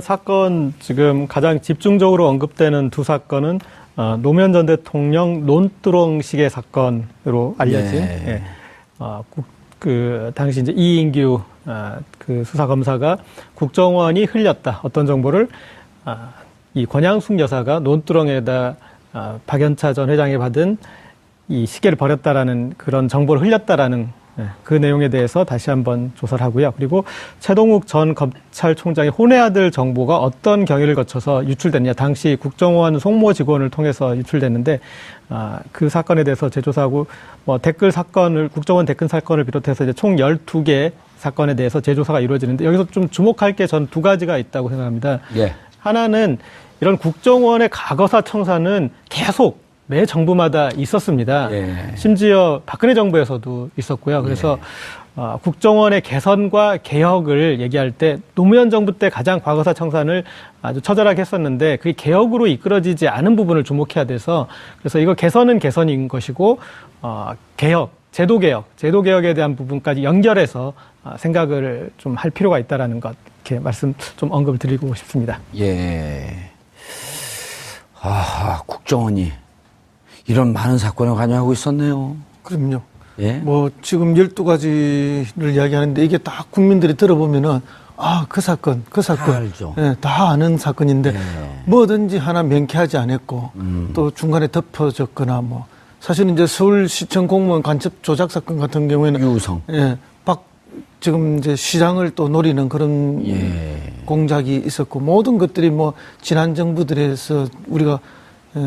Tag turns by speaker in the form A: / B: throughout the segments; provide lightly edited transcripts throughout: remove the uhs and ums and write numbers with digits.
A: 사건 지금 가장 집중적으로 언급되는 두 사건은 노무현 전 대통령 논두렁식의 사건으로 알려진 그 당시 이제 이인규 그 수사검사가 국정원이 흘렸다 어떤 정보를 이 권양숙 여사가 논두렁에다 박연차 전 회장이 받은 이 시계를 버렸다라는 그런 정보를 흘렸다라는 그 내용에 대해서 다시 한번 조사를 하고요. 그리고 최동욱 전 검찰총장의 혼외 아들 정보가 어떤 경위를 거쳐서 유출됐냐. 당시 국정원 송모 직원을 통해서 유출됐는데 그 사건에 대해서 재조사하고 뭐 댓글 사건을 국정원 댓글 사건을 비롯해서 이제 총 12개 사건에 대해서 재조사가 이루어지는데 여기서 좀 주목할 게 전 두 가지가 있다고 생각합니다.
B: 예.
A: 하나는 이런 국정원의 과거사 청사는 계속 매 정부마다 있었습니다.
B: 예.
A: 심지어 박근혜 정부에서도 있었고요. 그래서 국정원의 개선과 개혁을 얘기할 때 노무현 정부 때 가장 과거사 청산을 아주 처절하게 했었는데 그게 개혁으로 이끌어지지 않은 부분을 주목해야 돼서 그래서 이거 개선은 개선인 것이고 개혁, 제도개혁에 대한 부분까지 연결해서 생각을 좀 할 필요가 있다라는 것 이렇게 말씀 좀 언급을 드리고 싶습니다.
B: 예. 국정원이 이런 많은 사건을 관여하고 있었네요.
C: 그럼요.
B: 예.
C: 뭐 지금 12가지를 이야기하는데 이게 다 국민들이 들어보면은 그 사건.
B: 다 알죠.
C: 예, 다 아는 사건인데
B: 예.
C: 뭐든지 하나 명쾌하지 않았고 또 중간에 덮어졌거나 뭐 사실은 이제 서울시청 공무원 간첩 조작 사건 같은 경우에는
B: 유우성.
C: 예. 지금 이제 시장을 또 노리는 그런
B: 예.
C: 공작이 있었고 모든 것들이 뭐 지난 정부들에서 우리가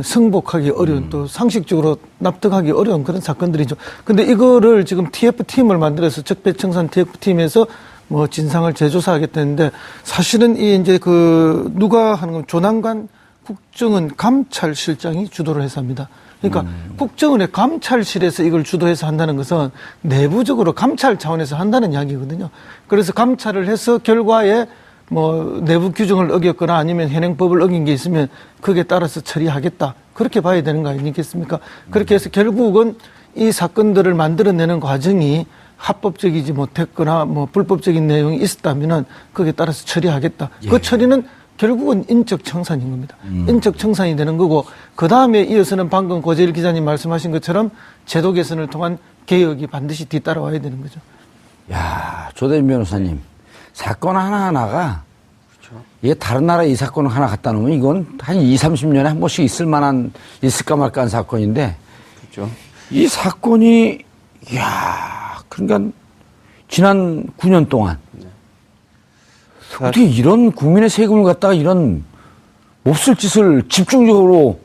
C: 승복하기 어려운 또 상식적으로 납득하기 어려운 그런 사건들이죠. 근데 이거를 지금 TF팀을 만들어서 적폐청산 TF팀에서 뭐 진상을 재조사하겠다는데 사실은 이 이제 누가 하는 건 조남관 국정원 감찰실장이 주도를 해서 합니다. 그러니까 국정원의 감찰실에서 이걸 주도해서 한다는 것은 내부적으로 감찰 차원에서 한다는 이야기거든요. 그래서 감찰을 해서 결과에 뭐 내부 규정을 어겼거나 아니면 현행법을 어긴 게 있으면 그게 따라서 처리하겠다. 그렇게 봐야 되는 거 아니겠습니까? 그렇게 해서 결국은 이 사건들을 만들어내는 과정이 합법적이지 못했거나 뭐 불법적인 내용이 있었다면은 거기에 따라서 처리하겠다.
B: 예.
C: 그 처리는 결국은 인적 청산인 겁니다. 인적 청산이 되는 거고 그 다음에 이어서는 방금 고재일 기자님 말씀하신 것처럼 제도 개선을 통한 개혁이 반드시 뒤따라와야 되는 거죠.
B: 야, 조대진 변호사님. 사건 하나하나가 이게 다른 나라에 이 사건을 하나 갖다 놓으면 이건 한 20-30년에 한 번씩 있을까 말까 한 사건인데
D: 그렇죠.
B: 이 사건이 그러니까 지난 9년 동안 어떻게 이런 국민의 세금을 갖다가 이런 몹쓸 짓을 집중적으로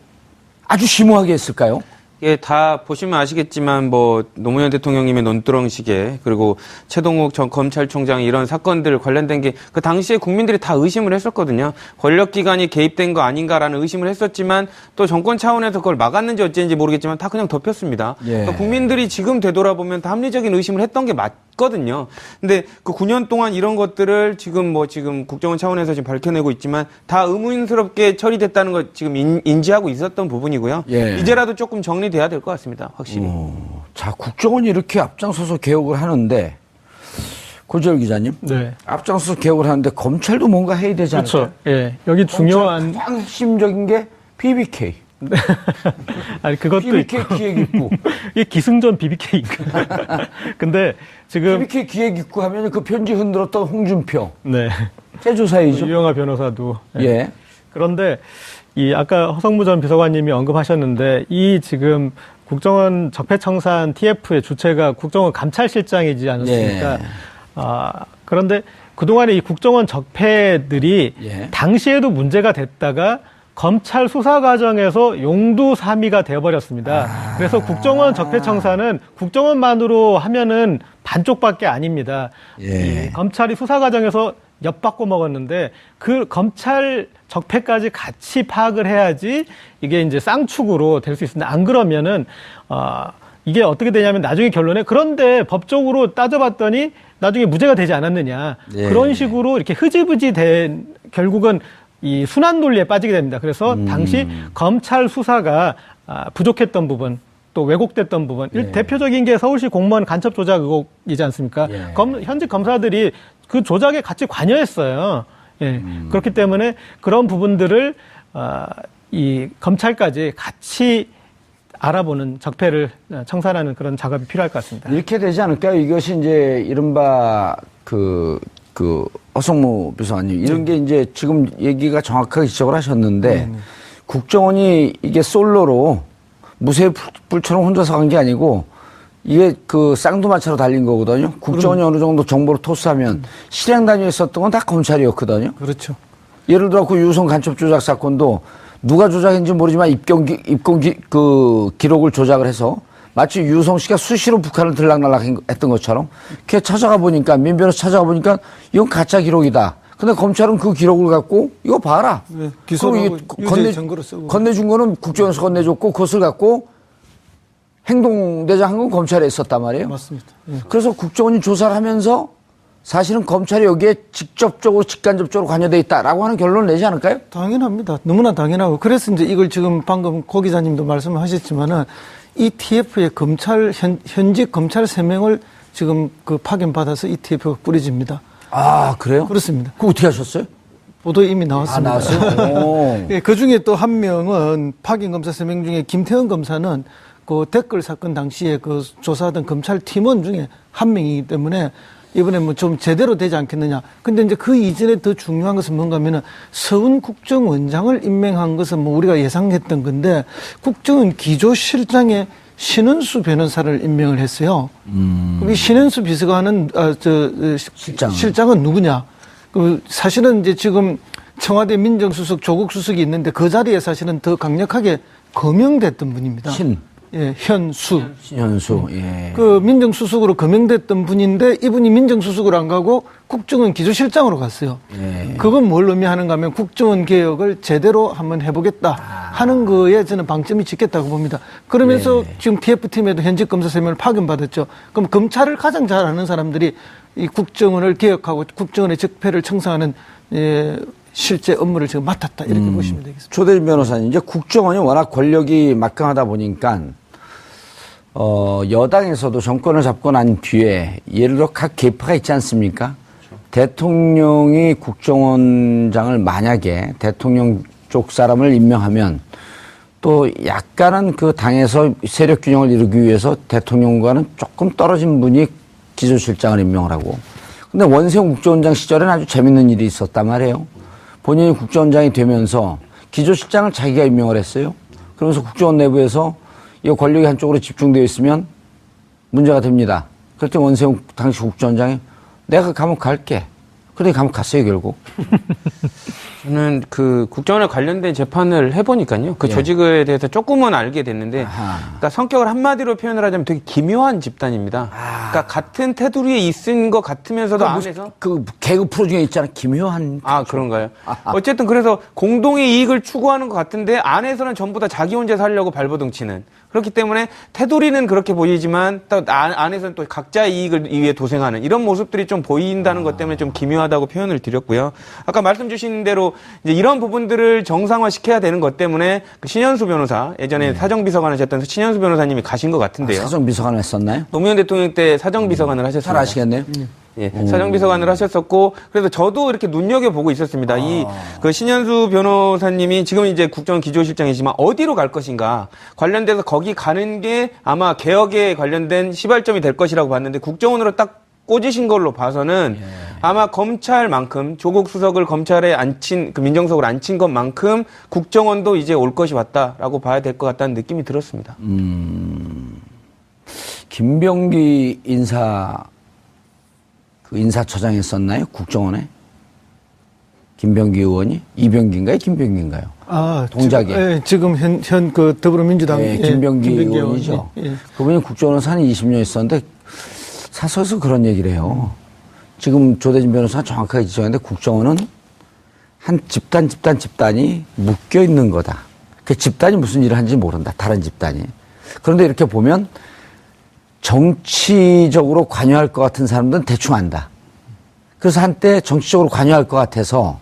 B: 아주 심오하게 했을까요?
D: 예, 다 보시면 아시겠지만 뭐 노무현 대통령님의 논두렁 시계 그리고 최동욱 전 검찰총장 이런 사건들 관련된 게 그 당시에 국민들이 다 의심을 했었거든요. 권력기관이 개입된 거 아닌가라는 의심을 했었지만 또 정권 차원에서 그걸 막았는지 어쨌는지 모르겠지만 다 그냥 덮였습니다.
B: 예.
D: 그러니까 국민들이 지금 되돌아보면 다 합리적인 의심을 했던 게 맞거든요. 근데 그 9년 동안 이런 것들을 지금 국정원 차원에서 지금 밝혀내고 있지만 다 의문스럽게 처리됐다는 걸 지금 인지하고 있었던 부분이고요.
B: 예.
D: 이제라도 조금 정리돼야 될 것 같습니다. 확실히.
B: 자, 국정원이 이렇게 앞장서서 개혁을 하는데 고재일 기자님,
A: 네.
B: 앞장서서 개혁을 하는데 검찰도 뭔가 해야 되지 않을까요?
A: 그렇죠. 예. 여기 중요한
B: 가장 핵심적인 게 BBK.
A: 네. 아니 그것도
B: BBK
A: 있고.
B: 기획입구.
A: 이게 기승전 BBK인가? 근데 지금
B: BBK 기획입구 하면 그 편지 흔들었던 홍준표.
A: 네.
B: 재조사이죠.
A: 유영하 변호사도.
B: 예.
A: 그런데 이 아까 허성무 전 비서관님이 언급하셨는데 이 지금 국정원 적폐청산 TF의 주체가 국정원 감찰실장이지 않았습니까?
B: 예.
A: 그런데 그동안에 이 국정원 적폐들이
B: 예.
A: 당시에도 문제가 됐다가 검찰 수사 과정에서 용두사미가 되어버렸습니다. 그래서 국정원 적폐청산은 국정원만으로 하면은 반쪽밖에 아닙니다.
B: 예.
A: 이 검찰이 수사 과정에서 엿바꿔 먹었는데 그 검찰 적폐까지 같이 파악을 해야지 이게 이제 쌍축으로 될 수 있습니다. 안 그러면은 이게 어떻게 되냐면 나중에 결론에 그런데 법적으로 따져봤더니 나중에 무죄가 되지 않았느냐.
B: 예.
A: 그런 식으로 이렇게 흐지부지 된 결국은 이 순환 논리에 빠지게 됩니다. 그래서 당시 검찰 수사가 부족했던 부분 또 왜곡됐던 부분.
B: 예.
A: 대표적인 게 서울시 공무원 간첩 조작 의혹이지 않습니까?
B: 예.
A: 현직 검사들이 그 조작에 같이 관여했어요. 예. 그렇기 때문에 그런 부분들을 이 검찰까지 같이 알아보는 적폐를 청산하는 그런 작업이 필요할 것 같습니다.
B: 이렇게 되지 않을까요? 이것이 이제 이른바 허성무 비서관님 이런 게 이제 지금 얘기가 정확하게 지적을 하셨는데 국정원이 이게 솔로로 무쇠불처럼 혼자서 간 게 아니고 이게 쌍두마차로 달린 거거든요. 국정원이 어느 정도 정보를 토스하면 실행 단위에 썼던 건 다 검찰이었거든요.
C: 그렇죠.
B: 예를 들어 유성 간첩 조작 사건도 누가 조작했는지 모르지만 입건 기록을 조작을 해서 마치 유성 씨가 수시로 북한을 들락날락 했던 것처럼 걔 찾아가 보니까 민변에서 찾아가 보니까 이건 가짜 기록이다. 근데 검찰은 그 기록을 갖고 이거 봐라.
C: 네, 기소하고 유죄 증거로 쓰고
B: 건네준 거는 국정원에서 건네줬고 그것을 갖고 행동대장 한 건 검찰에 있었단 말이에요.
C: 맞습니다. 예.
B: 그래서 국정원이 조사를 하면서 사실은 검찰이 여기에 직접적으로 직간접적으로 관여돼 있다라고 하는 결론을 내지 않을까요?
C: 당연합니다. 너무나 당연하고 그래서 이제 이걸 지금 방금 고 기자님도 말씀하셨지만은 ETF에 현직 검찰 3명을 지금 파견받아서 ETF가 꾸려집니다.
B: 아, 그래요?
C: 그렇습니다.
B: 그거 어떻게 하셨어요?
C: 보도에 이미 나왔습니다.
B: 나왔어요?
C: 예, 그 중에 또 한 명은 파견 검사 3명 중에 김태현 검사는 그 댓글 사건 당시에 조사하던 검찰 팀원 중에 한 명이기 때문에 이번에 좀 제대로 되지 않겠느냐. 근데 이제 그 이전에 더 중요한 것은 뭔가 하면은 서훈 국정원장을 임명한 것은 우리가 예상했던 건데 국정원 기조실장에 신은수 변호사를 임명을 했어요. 그럼 이 신은수 비서관은, 실장은 누구냐. 사실은 이제 지금 청와대 민정수석 조국 수석이 있는데 그 자리에 사실은 더 강력하게 거명됐던 분입니다. 예, 현수.
B: 예.
C: 민정수석으로 거명됐던 분인데 이분이 민정수석으로 안 가고 국정원 기조실장으로 갔어요.
B: 예.
C: 그건 뭘 의미하는가 하면 국정원 개혁을 제대로 한번 해보겠다 하는 거에 저는 방점이 찍겠다고 봅니다. 그러면서 지금 TF팀에도 현직 검사 3명을 파견받았죠. 그럼 검찰을 가장 잘 아는 사람들이 이 국정원을 개혁하고 국정원의 적폐를 청산하는 실제 업무를 지금 맡았다 이렇게 보시면 되겠습니다.
B: 조대진 변호사님, 이제 국정원이 워낙 권력이 막강하다 보니까 여당에서도 정권을 잡고 난 뒤에 예를 들어 각 계파가 있지 않습니까? 그렇죠. 대통령이 국정원장을 만약에 대통령 쪽 사람을 임명하면 또 약간은 그 당에서 세력 균형을 이루기 위해서 대통령과는 조금 떨어진 분이 기조실장을 임명을 하고, 근데 원세훈 국정원장 시절에는 아주 재밌는 일이 있었단 말이에요. 본인이 국정원장이 되면서 기조실장을 자기가 임명을 했어요. 그러면서 국정원 내부에서 이 권력이 한쪽으로 집중되어 있으면 문제가 됩니다. 그랬더니 원세훈 당시 국정원장이 내가 감옥 갈게. 그러더니 감옥 갔어요, 결국.
D: 저는 국정원에 관련된 재판을 해보니까요. 그 조직에 대해서 조금은 알게 됐는데, 그러니까 성격을 한마디로 표현을 하자면 되게 기묘한 집단입니다. 그러니까 같은 테두리에 있은 것 같으면서도 안에서.
B: 개그 프로 중에 있잖아, 기묘한.
D: 그런가요? 어쨌든 그래서 공동의 이익을 추구하는 것 같은데 안에서는 전부 다 자기 혼자 살려고 발버둥 치는. 그렇기 때문에 테두리는 그렇게 보이지만 또 안에서는 또 각자의 이익을 위해 도생하는 이런 모습들이 좀 보인다는 것 때문에 좀 기묘하다고 표현을 드렸고요. 아까 말씀 주신 대로 이제 이런 부분들을 정상화시켜야 되는 것 때문에 신현수 변호사, 예전에 사정비서관을 하셨던 신현수 변호사님이 가신 것 같은데요.
B: 사정비서관을 했었나요?
D: 노무현 대통령 때 사정비서관을 하셨습니다.
B: 잘 아시겠네요.
D: 예, 사정비서관을 하셨었고, 그래서 저도 이렇게 눈여겨보고 있었습니다. 그 신현수 변호사님이 지금 이제 국정원 기조실장이지만 어디로 갈 것인가 관련돼서 거기 가는 게 아마 개혁에 관련된 시발점이 될 것이라고 봤는데 국정원으로 딱 꽂으신 걸로 봐서는 아마 검찰만큼 조국 수석을 검찰에 앉힌, 민정수석으로 앉힌 것만큼 국정원도 이제 올 것이 왔다라고 봐야 될 것 같다는 느낌이 들었습니다.
B: 김병기 인사처장 했었나요? 국정원에? 김병기 의원이? 이병기인가요? 김병기인가요? 동작에.
C: 지금 현 더불어민주당.
B: 김병기 의원이죠. 그분이 국정원에서 한 20년 있었는데 사설에서 그런 얘기를 해요. 지금 조대진 변호사가 정확하게 지적했는데 국정원은 한 집단이 묶여 있는 거다. 그 집단이 무슨 일을 하는지 모른다. 다른 집단이. 그런데 이렇게 보면 정치적으로 관여할 것 같은 사람들은 대충 안다. 그래서 한때 정치적으로 관여할 것 같아서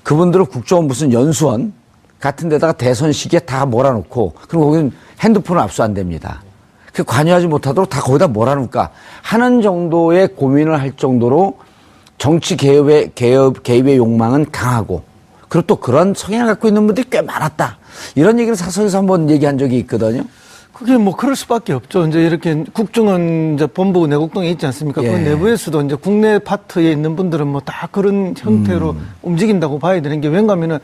B: 그분들은 국정원 무슨 연수원 같은 데다가 대선 시기에 다 몰아놓고, 그리고 거기는 핸드폰을 압수 안 됩니다. 관여하지 못하도록 다 거기다 몰아놓을까 하는 정도의 고민을 할 정도로 정치 개입의 욕망은 강하고 그리고 또 그런 성향을 갖고 있는 분들이 꽤 많았다. 이런 얘기를 사석에서 한번 얘기한 적이 있거든요.
C: 그게 뭐 그럴 수밖에 없죠. 이제 이렇게 국정원 이제 본부 내곡동에 있지 않습니까?
B: 예.
C: 그 내부에서도 이제 국내 파트에 있는 분들은 뭐 다 그런 형태로 움직인다고 봐야 되는 게 왠가면은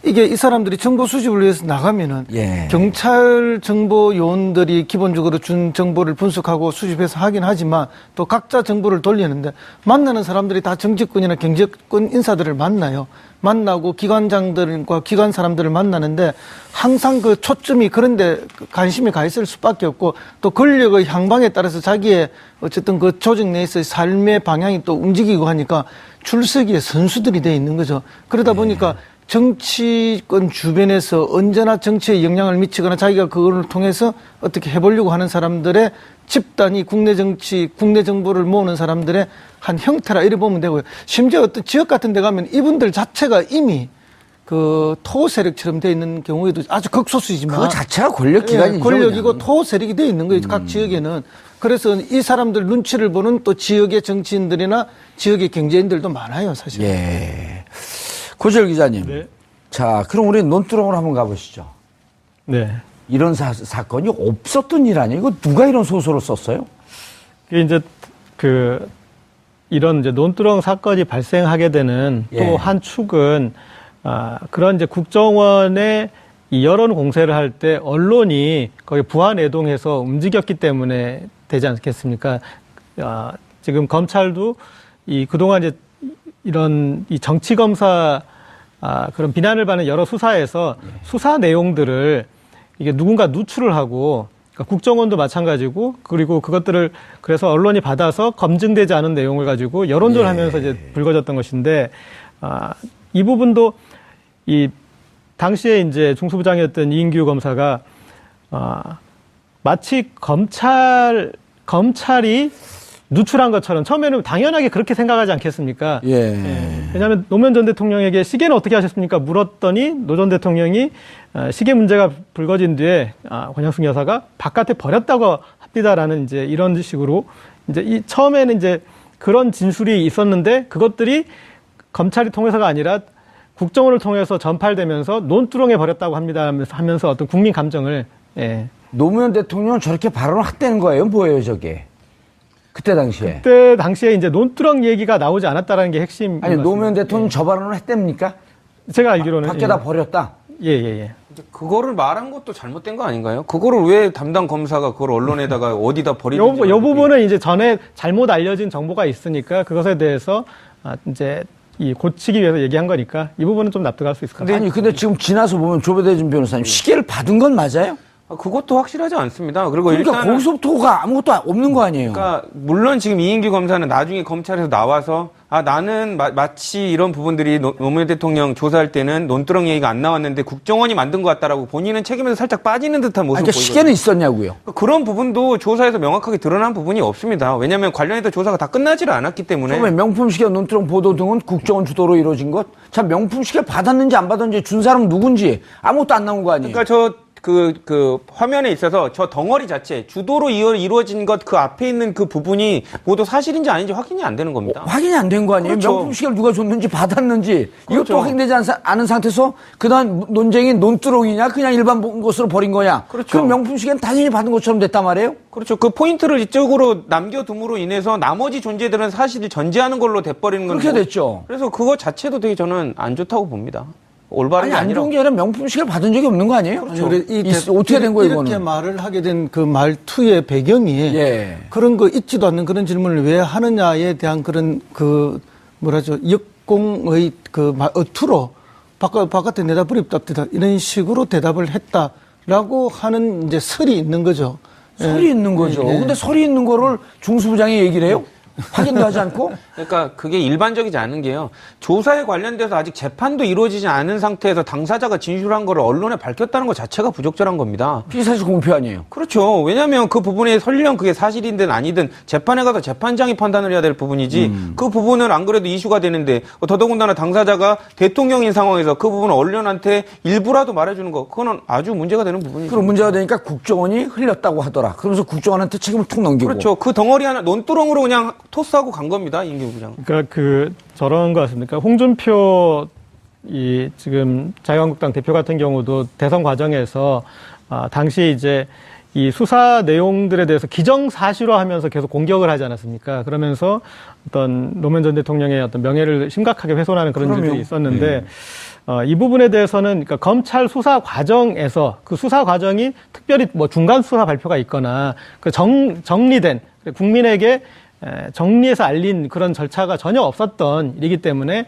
C: 이게 이 사람들이 정보 수집을 위해서 나가면은
B: 예.
C: 경찰 정보 요원들이 기본적으로 준 정보를 분석하고 수집해서 하긴 하지만 또 각자 정보를 돌리는데 만나는 사람들이 다 정치권이나 경제권 인사들을 만나요. 만나고 기관장들과 기관 사람들을 만나는데 항상 그 초점이 그런데 관심이 가 있을 수밖에 없고 또 권력의 향방에 따라서 자기의 어쨌든 그 조직 내에서의 삶의 방향이 또 움직이고 하니까 출석기에 선수들이 돼 있는 거죠. 그러다 보니까 정치권 주변에서 언제나 정치에 영향을 미치거나 자기가 그걸 통해서 어떻게 해보려고 하는 사람들의 집단이 국내 정치, 국내 정보를 모으는 사람들의 한 형태라 이래 보면 되고요. 심지어 어떤 지역 같은 데 가면 이분들 자체가 이미 그 토 세력처럼 돼 있는 경우에도 아주 극소수이지만
B: 그거 자체가 권력 기관이죠.
C: 예, 권력이고
B: 그냥.
C: 토 세력이 돼 있는 거예요. 각 지역에는. 그래서 이 사람들 눈치를 보는 또 지역의 정치인들이나 지역의 경제인들도 많아요, 사실.
B: 예. 고재열 기자님.
A: 네.
B: 자, 그럼 우리 논두렁으로 한번 가보시죠.
A: 네.
B: 이런 사건이 없었던 일 아니에요? 이거 누가 이런 소설을 썼어요?
A: 이게 이제 이런 이제 논두렁 사건이 발생하게 되는
B: 예.
A: 또 한 축은 그런 이제 국정원의 이 여론 공세를 할 때 언론이 거기 부안해동해서 움직였기 때문에 되지 않겠습니까? 지금 검찰도 그동안 이제 이런 이 정치 검사 그런 비난을 받는 여러 수사에서 수사 내용들을 이게 누군가 누출을 하고 그러니까 국정원도 마찬가지고 그리고 그것들을 그래서 언론이 받아서 검증되지 않은 내용을 가지고 여론조를 하면서 이제 불거졌던 것인데 이 부분도 이 당시에 이제 중수부장이었던 이인규 검사가 마치 검찰이 누출한 것처럼 처음에는 당연하게 그렇게 생각하지 않겠습니까?
B: 예.
A: 왜냐하면 노무현 전 대통령에게 시계는 어떻게 하셨습니까? 물었더니 노 전 대통령이 시계 문제가 불거진 뒤에 권양숙 여사가 바깥에 버렸다고 합니다라는 이제 이런 식으로 이제 처음에는 이제 그런 진술이 있었는데 그것들이 검찰이 통해서가 아니라 국정원을 통해서 전팔되면서 논두렁에 버렸다고 합니다 하면서 어떤 국민 감정을
B: 노무현 대통령은 저렇게 발언을 했다는 거예요? 뭐예요, 저게? 그때 당시에.
A: 그때 당시에 이제 논두렁 얘기가 나오지 않았다라는 게 핵심.
B: 아니, 노무현 대통령 저 발언을 했답니까?
A: 제가 알기로는
B: 밖에다 버렸다?
A: 예.
D: 그거를 말한 것도 잘못된 거 아닌가요? 그거를 왜 담당 검사가 그걸 언론에다가 어디다 버리는지.
A: 요 부분은 이제 전에 잘못 알려진 정보가 있으니까 그것에 대해서 이제 고치기 위해서 얘기한 거니까 이 부분은 좀 납득할 수 있을 것 같아요.
B: 근데 지금 지나서 보면 조배대진 변호사님 시계를 받은 건 맞아요?
D: 그것도 확실하지 않습니다. 그리고
B: 그러니까
D: 일단은
B: 거기서부터가 아무것도 없는 거 아니에요?
D: 그러니까 물론 지금 이인규 검사는 나중에 검찰에서 나와서 나는 마치 이런 부분들이 노무현 대통령 조사할 때는 논두렁 얘기가 안 나왔는데 국정원이 만든 것 같다라고 본인은 책임에서 살짝 빠지는 듯한 모습을
B: 그러니까
D: 보이거든요.
B: 시계는 있었냐고요?
D: 그런 부분도 조사에서 명확하게 드러난 부분이 없습니다. 왜냐하면 관련해서 조사가 다 끝나지를 않았기 때문에.
B: 처음에 명품 시계, 논두렁 보도 등은 국정원 주도로 이루어진 것? 참 명품 시계 받았는지 안 받았는지 준 사람은 누군지 아무것도 안 나온 거 아니에요?
D: 그러니까 화면에 있어서 저 덩어리 자체, 주도로 이루어진 것 그 앞에 있는 그 부분이 모두 사실인지 아닌지 확인이 안 되는 겁니다.
B: 확인이 안 된 거 아니에요?
D: 그렇죠.
B: 명품 시계를 누가 줬는지 받았는지
D: 그렇죠.
B: 이것도 확인되지 않은 상태에서 그다음 논쟁이 논두렁이냐 그냥 일반 것으로 버린 거냐?
D: 그렇죠.
B: 그럼 명품 시계는 당연히 받은 것처럼 됐단 말이에요?
D: 그렇죠. 그 포인트를 이쪽으로 남겨둠으로 인해서 나머지 존재들은 사실을 전제하는 걸로 돼버리는 건데.
B: 그렇게 됐죠.
D: 그래서 그거 자체도 되게 저는 안 좋다고 봅니다. 올바른 게
B: 안
D: 아니라.
B: 좋은 게 아니라 명품 시계를 받은 적이 없는 거 아니에요?
C: 아니,
B: 어떻게 된 거예요,
C: 이렇게
B: 이거는?
C: 말을 하게 된 그 말투의 배경이
B: 예.
C: 그런 거 있지도 않는 그런 질문을 왜 하느냐에 대한 그런 역공의 어투로 바깥에 내다 버립답니다. 이런 식으로 대답을 했다라고 하는 이제 설이 있는 거죠.
B: 설이 있는 거죠.
C: 예.
B: 근데 설이 있는 거를 중수부장이 얘기를 해요? 확인도 하지 않고?
D: 그러니까 그게 일반적이지 않은 게요. 조사에 관련돼서 아직 재판도 이루어지지 않은 상태에서 당사자가 진술한 거를 언론에 밝혔다는 것 자체가 부적절한 겁니다.
B: 피의사실 공표 아니에요.
D: 그렇죠. 왜냐하면 그 부분에 설령 그게 사실이든 아니든 재판에 가서 재판장이 판단을 해야 될 부분이지 그 부분은 안 그래도 이슈가 되는데 더더군다나 당사자가 대통령인 상황에서 그 부분을 언론한테 일부라도 말해주는 거 그거는 아주 문제가 되는 부분이죠.
B: 그럼 문제가 되니까 국정원이 흘렸다고 하더라. 그러면서 국정원한테 책임을 툭 넘기고.
D: 그렇죠. 그 덩어리 하나 논두렁으로 그냥 토스하고 간 겁니다. 이인규 부장.
A: 그러니까 저런 거 같습니까? 홍준표 지금 자유한국당 대표 같은 경우도 대선 과정에서 당시 이제 이 수사 내용들에 대해서 기정사실화하면서 계속 공격을 하지 않았습니까? 그러면서 어떤 노무현 전 대통령의 어떤 명예를 심각하게 훼손하는 그런 일들이 있었는데 이 부분에 대해서는 그러니까 검찰 수사 과정에서 그 수사 과정이 특별히 뭐 중간 수사 발표가 있거나 정리된 국민에게 정리해서 알린 그런 절차가 전혀 없었던 일이기 때문에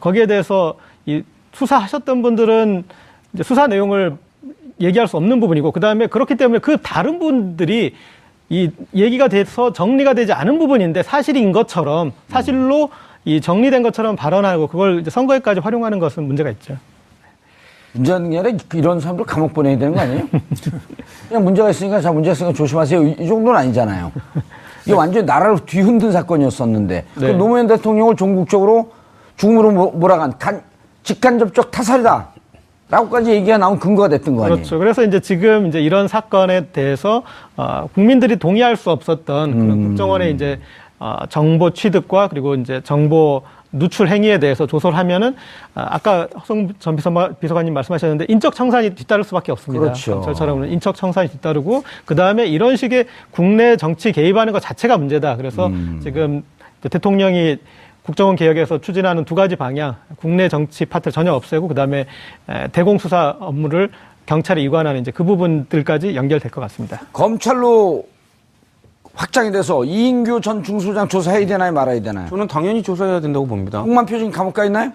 A: 거기에 대해서 이 수사하셨던 분들은 이제 수사 내용을 얘기할 수 없는 부분이고 그다음에 그렇기 때문에 그 다른 분들이 이 얘기가 돼서 정리가 되지 않은 부분인데 사실인 것처럼 사실로 이 정리된 것처럼 발언하고 그걸 이제 선거에까지 활용하는 것은 문제가 있죠.
B: 문제는 게 아니라 이런 사람들 감옥 보내야 되는 거 아니에요? 그냥 문제가 있으니까 문제가 있으니까 조심하세요. 이 정도는 아니잖아요. 이게 완전히 나라를 뒤흔든 사건이었었는데
A: 네.
B: 노무현 대통령을 종국적으로 죽음으로 몰아간 직간접적 타살이다. 라고까지 얘기가 나온 근거가 됐던 거 아니에요?
A: 그렇죠. 그래서 이제 지금 이제 이런 사건에 대해서 국민들이 동의할 수 없었던 그런 국정원의 이제 정보 취득과 그리고 이제 정보 누출 행위에 대해서 조사를 하면은 아까 허성 전 비서관님 말씀하셨는데 인적 청산이 뒤따를 수밖에 없습니다.
B: 그렇죠.
A: 검찰처럼 인적 청산이 뒤따르고 그 다음에 이런 식의 국내 정치 개입하는 것 자체가 문제다. 그래서 지금 대통령이 국정원 개혁에서 추진하는 두 가지 방향, 국내 정치 파트를 전혀 없애고 그다음에 대공수사 업무를 경찰에 이관하는 이제 그 부분들까지 연결될 것 같습니다.
B: 검찰로 확장이 돼서 이인규 전 중수부장 조사해야 되나요, 말아야 되나요?
D: 저는 당연히 조사해야 된다고 봅니다.
B: 홍만표 지금 감옥 가 있나요?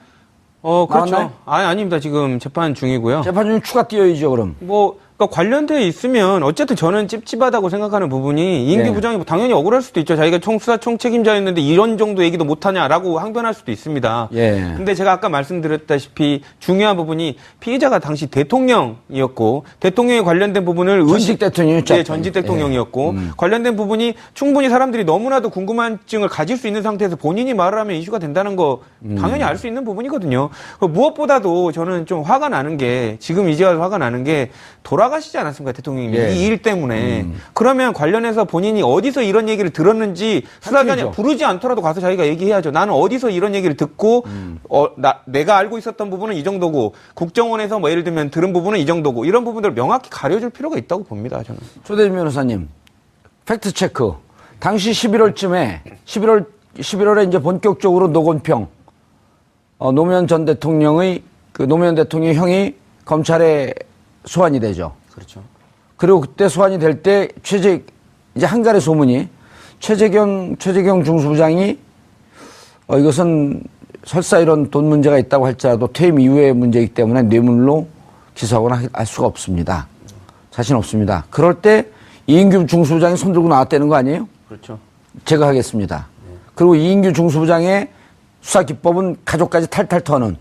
D: 그렇죠.
B: 나왔나요?
D: 아닙니다. 지금 재판 중이고요.
B: 재판 중에 추가 뛰어야죠, 그럼.
D: 그러니까 관련돼 있으면 어쨌든 저는 찝찝하다고 생각하는 부분이 이인규
B: 네.
D: 부장이 당연히 억울할 수도 있죠. 자기가 수사 총책임자였는데 이런 정도 얘기도 못하냐라고 항변할 수도 있습니다.
B: 예.
D: 근데 제가 아까 말씀드렸다시피 중요한 부분이 피의자가 당시 대통령이었고 대통령에 관련된 부분을
B: 전직 대통령이었죠.
D: 네, 전직 대통령이었고 관련된 부분이 충분히 사람들이 너무나도 궁금증을 가질 수 있는 상태에서 본인이 말을 하면 이슈가 된다는 거 당연히 알 수 있는 부분이거든요. 무엇보다도 저는 좀 화가 나는 게 지금 이제 와서 화가 나는 게 돌아가시지 않았습니까, 대통령님이.
B: 예.
D: 이 일 때문에. 그러면 관련해서 본인이 어디서 이런 얘기를 들었는지 수사관이
B: 밝히죠.
D: 부르지 않더라도 가서 자기가 얘기해야죠. 나는 어디서 이런 얘기를 듣고, 내가 알고 있었던 부분은 이 정도고, 국정원에서 뭐 예를 들면 들은 부분은 이 정도고, 이런 부분들을 명확히 가려줄 필요가 있다고 봅니다, 저는.
B: 조대진 변호사님, 팩트체크. 당시 11월쯤에, 11월에 이제 본격적으로 노건평, 노무현 전 대통령의, 노무현 대통령의 형이 검찰에 소환이 되죠.
D: 그렇죠.
B: 그리고 그때 소환이 될 때 이제 한갈의 소문이 최재경 중수부장이 이것은 설사 이런 돈 문제가 있다고 할지라도 퇴임 이후의 문제이기 때문에 뇌물로 기소하거나 할 수가 없습니다. 자신 없습니다. 그럴 때 이인규 중수부장이 손들고 나왔다는 거 아니에요?
D: 그렇죠.
B: 제가 하겠습니다. 그리고 이인규 중수부장의 수사 기법은 가족까지 탈탈 터는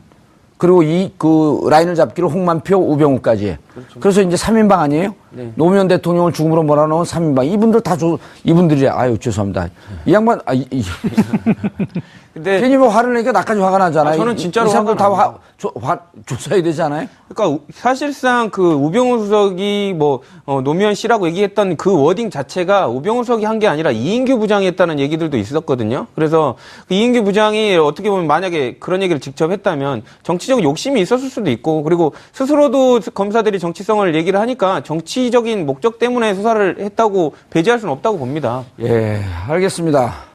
B: 그리고 그 라인을 잡기로 홍만표, 우병우까지. 그렇죠. 그래서 이제 3인방 아니에요? 네. 노무현 대통령을 죽음으로 몰아넣은 3인방. 이분들 이분들이, 죄송합니다. 이 양반,
D: 근데
B: 괜히 뭐 화를 내니까 나까지 화가 나잖아요.
D: 저는 진짜로
B: 이 사람들
D: 화가
B: 다 조사해야 되지 않아요?
D: 그러니까 사실상 그 우병우 수석이 노무현 씨라고 얘기했던 그 워딩 자체가 우병우 수석이 한 게 아니라 이인규 부장이 했다는 얘기들도 있었거든요. 그래서 그 이인규 부장이 어떻게 보면 만약에 그런 얘기를 직접 했다면 정치적 욕심이 있었을 수도 있고 그리고 스스로도 검사들이 정치성을 얘기를 하니까 정치적인 목적 때문에 수사를 했다고 배제할 수는 없다고 봅니다.
B: 예, 알겠습니다.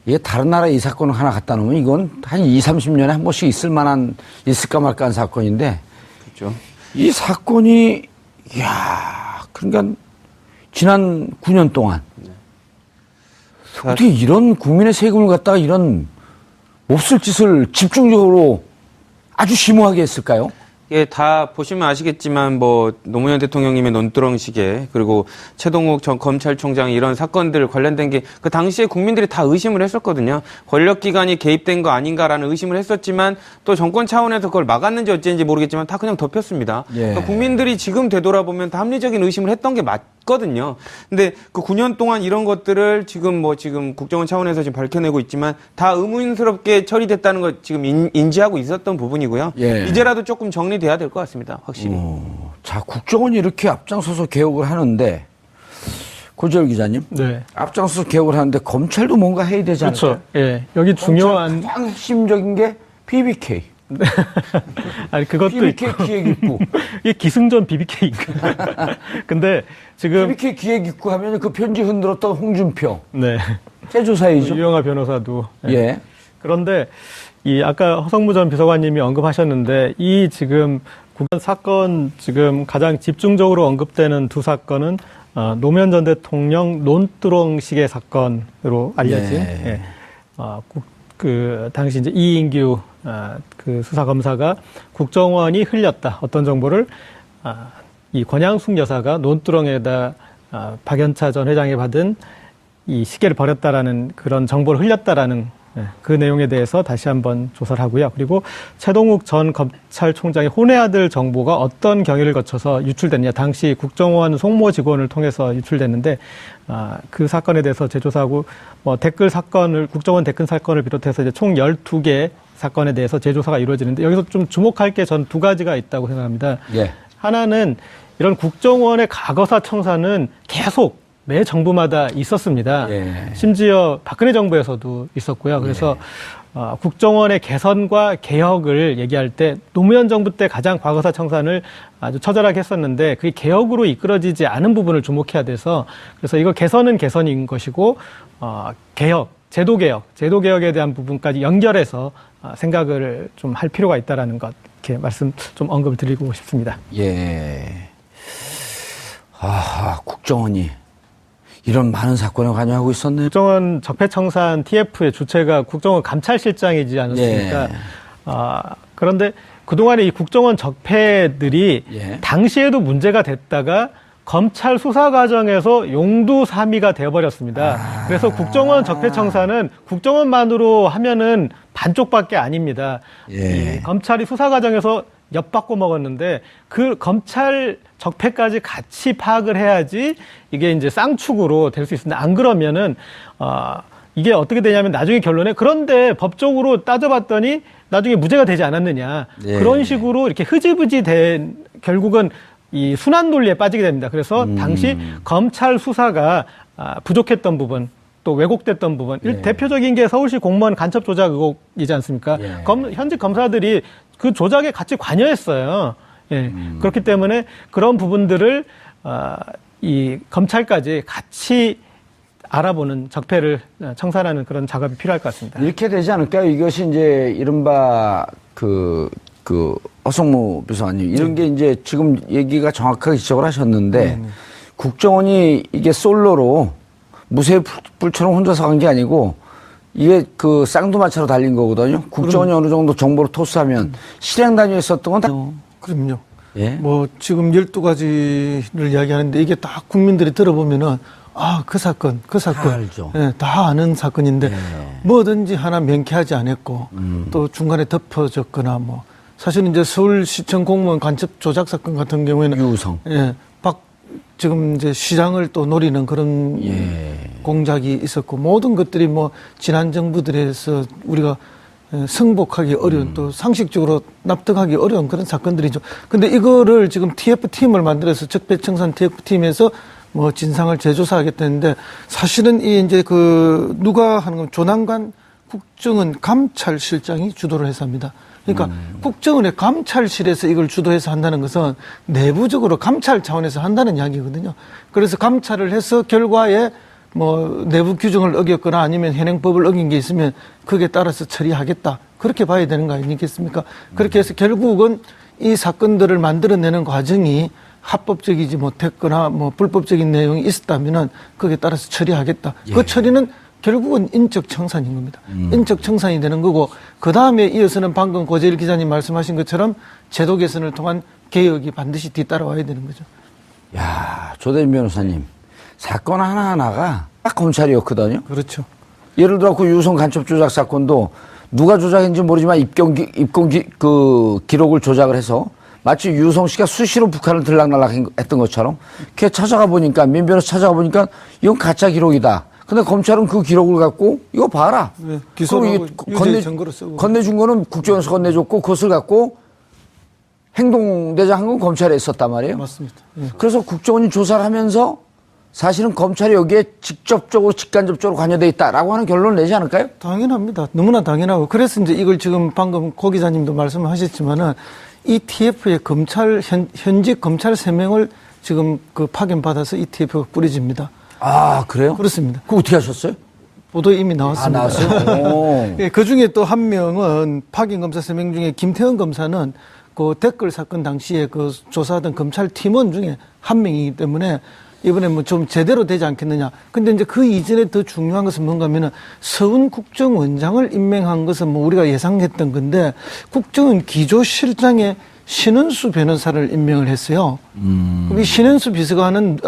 B: 이게 다른 나라에 이 사건을 하나 갖다 놓으면 이건 한 20-30년에 한 번씩 있을까 말까 한 사건인데.
D: 그렇죠.
B: 이 사건이, 그러니까 지난 9년 동안. 어떻게 이런 국민의 세금을 갖다가 이런 몹쓸 짓을 집중적으로 아주 심오하게 했을까요?
D: 예, 다 보시면 아시겠지만 노무현 대통령님의 논두렁시계 그리고 최동욱 전 검찰총장 이런 사건들 관련된 게 그 당시에 국민들이 다 의심을 했었거든요. 권력기관이 개입된 거 아닌가라는 의심을 했었지만 또 정권 차원에서 그걸 막았는지 어쩐지 모르겠지만 다 그냥 덮였습니다.
B: 예.
D: 그러니까 국민들이 지금 되돌아보면 다 합리적인 의심을 했던 게 맞거든요. 근데 그 9년 동안 이런 것들을 지금 국정원 차원에서 지금 밝혀내고 있지만 다 의문스럽게 처리됐다는 걸 지금 인지하고 있었던 부분이고요.
B: 예.
D: 이제라도 조금 정리돼야 될 것 같습니다. 확실히.
B: 자, 국정원이 이렇게 앞장서서 개혁을 하는데 고재열 기자님.
A: 네.
B: 앞장서서 개혁을 하는데 검찰도 뭔가 해야 되지 않을까요?
A: 그렇죠. 예. 여기 중요한
B: 가장 핵심적인 게 BBK.
A: 아니 그것도
B: BBK
A: 있고.
B: 기획입구.
A: 이게 기승전 BBK인가. 근데 지금
B: BBK 기획입구 하면 그 편지 흔들었던 홍준표.
A: 네.
B: 제조사이죠.
A: 유영하 변호사도
B: 예.
A: 그런데 이 아까 허성무 전 비서관님이 언급하셨는데 이 지금 국정 사건 지금 가장 집중적으로 언급되는 두 사건은 노무현 전 대통령 논두렁식의 사건으로 알려진
B: 네.
A: 그 당시 이제 이인규 그 수사 검사가 국정원이 흘렸다 어떤 정보를 이 권양숙 여사가 논두렁에다 박연차 전 회장이 받은 이 시계를 버렸다라는 그런 정보를 흘렸다라는 그 내용에 대해서 다시 한번 조사를 하고요. 그리고 최동욱 전 검찰총장의 혼외 아들 정보가 어떤 경위를 거쳐서 유출됐냐. 당시 국정원 송모 직원을 통해서 유출됐는데 그 사건에 대해서 재조사하고 뭐 댓글 사건을 국정원 댓글 사건을 비롯해서 이제 총 12개 사건에 대해서 재조사가 이루어지는데 여기서 좀 주목할 게 전 두 가지가 있다고 생각합니다.
B: 예.
A: 하나는 이런 국정원의 과거사 청사는 계속 매 정부마다 있었습니다.
B: 예.
A: 심지어 박근혜 정부에서도 있었고요. 그래서 국정원의 개선과 개혁을 얘기할 때 노무현 정부 때 가장 과거사 청산을 아주 처절하게 했었는데 그게 개혁으로 이끌어지지 않은 부분을 주목해야 돼서 그래서 이거 개선은 개선인 것이고 개혁, 제도개혁에 대한 부분까지 연결해서 생각을 좀 할 필요가 있다라는 것 이렇게 말씀 좀 언급을 드리고 싶습니다.
B: 예. 국정원이 이런 많은 사건에 관여하고 있었네요.
A: 국정원 적폐청산 TF의 주체가 국정원 감찰실장이지 않았습니까?
B: 예.
A: 그런데 그동안에 이 국정원 적폐들이
B: 예.
A: 당시에도 문제가 됐다가 검찰 수사 과정에서 용두사미가 되어버렸습니다. 그래서 국정원 적폐청산은 국정원만으로 하면은 반쪽밖에 아닙니다.
B: 예.
A: 이 검찰이 수사 과정에서 엿바꿔 먹었는데 그 검찰 적폐까지 같이 파악을 해야지 이게 이제 쌍축으로 될 수 있습니다. 안 그러면은 이게 어떻게 되냐면 나중에 결론에 그런데 법적으로 따져봤더니 나중에 무죄가 되지 않았느냐.
B: 예.
A: 그런 식으로 이렇게 흐지부지 된 결국은 이 순환 논리에 빠지게 됩니다. 그래서 당시 검찰 수사가 부족했던 부분 또 왜곡됐던 부분 대표적인 게 서울시 공무원 간첩 조작 의혹이지 않습니까?
B: 예.
A: 현직 검사들이 그 조작에 같이 관여했어요. 예. 그렇기 때문에 그런 부분들을 이 검찰까지 같이 알아보는 적폐를 청산하는 그런 작업이 필요할 것 같습니다.
B: 이렇게 되지 않을까요? 이것이 이제 이른바 허성무 비서관님 이런 게 이제 지금 얘기가 정확하게 지적을 하셨는데 국정원이 이게 솔로로 무쇠불처럼 혼자서 간 게 아니고 이게 그 쌍두마차로 달린 거거든요. 국정원이 어느 정도 정보를 토스하면 실행 단위에 썼던 건 다.
C: 그럼요.
B: 예.
C: 뭐 지금 12가지를 이야기하는데 이게 다 국민들이 들어보면은 그 사건
B: 다 알죠.
C: 예, 다 아는 사건인데
B: 예.
C: 뭐든지 하나 명쾌하지 않았고 또 중간에 덮어졌거나 뭐 사실은 이제 서울시청 공무원 간첩 조작 사건 같은 경우에는
B: 유우성.
C: 예, 지금 이제 시장을 또 노리는 그런
B: 예.
C: 공작이 있었고 모든 것들이 뭐 지난 정부들에서 우리가 승복하기 어려운 또 상식적으로 납득하기 어려운 그런 사건들이죠. 근데 이거를 지금 TF팀을 만들어서 적폐청산 TF팀에서 뭐 진상을 재조사하겠다는데 사실은 이 이제 누가 하는 건 조남관 국정원 감찰실장이 주도를 해서 합니다. 그러니까 국정원의 감찰실에서 이걸 주도해서 한다는 것은 내부적으로 감찰 차원에서 한다는 이야기거든요. 그래서 감찰을 해서 결과에 뭐 내부 규정을 어겼거나 아니면 현행법을 어긴 게 있으면 그게 따라서 처리하겠다. 그렇게 봐야 되는 거 아니겠습니까? 그렇게 해서 결국은 이 사건들을 만들어내는 과정이 합법적이지 못했거나 뭐 불법적인 내용이 있었다면은 거기에 따라서 처리하겠다.
B: 예.
C: 그 처리는 결국은 인적 청산인 겁니다. 인적 청산이 되는 거고 그 다음에 이어서는 방금 고재일 기자님 말씀하신 것처럼 제도 개선을 통한 개혁이 반드시 뒤따라와야 되는 거죠.
B: 야, 조대인 변호사님. 사건 하나하나가 딱 검찰이었거든요.
C: 그렇죠.
B: 예를 들어 그 유성 간첩 조작 사건도 누가 조작했는지 모르지만 입건 기록을 조작을 해서 마치 유성 씨가 수시로 북한을 들락날락 했던 것처럼 걔 찾아가 보니까 민 변호사 찾아가 보니까 이건 가짜 기록이다. 근데 검찰은 그 기록을 갖고 이거 봐라.
C: 네, 기소하고 유죄 증거로 쓰고
B: 건네준 거는 국정원에서 건네줬고 그것을 갖고 행동대장 한 건 검찰에 있었단 말이에요.
C: 맞습니다. 예.
B: 그래서 국정원이 조사를 하면서 사실은 검찰이 여기에 직접적으로 직간접적으로 관여돼 있다라고 하는 결론을 내지 않을까요?
C: 당연합니다. 너무나 당연하고. 그래서 이제 이걸 지금 방금 고 기자님도 말씀하셨지만은 ETF에 현직 검찰 3명을 지금 그 파견받아서 ETF가 꾸려집니다.
B: 아, 그래요?
C: 그렇습니다.
B: 그거 어떻게 하셨어요?
C: 보도에 이미 나왔습니다.
B: 아, 나왔어요?
C: 예, 그 중에 또 한 명은 파견검사 3명 중에 김태현 검사는 그 댓글 사건 당시에 그 조사하던 검찰 팀원 중에 한 명이기 때문에 이번에 뭐 좀 제대로 되지 않겠느냐. 근데 이제 그 이전에 더 중요한 것은 뭔가 하면은 서훈 국정원장을 임명한 것은 뭐 우리가 예상했던 건데 국정원 기조실장에 신은수 변호사를 임명을 했어요. 그럼 이 신은수 비서관은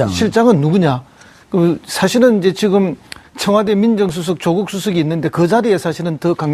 C: 실장은 누구냐? 그 사실은 이제 지금 청와대 민정수석 조국 수석이 있는데 그 자리에 사실은 더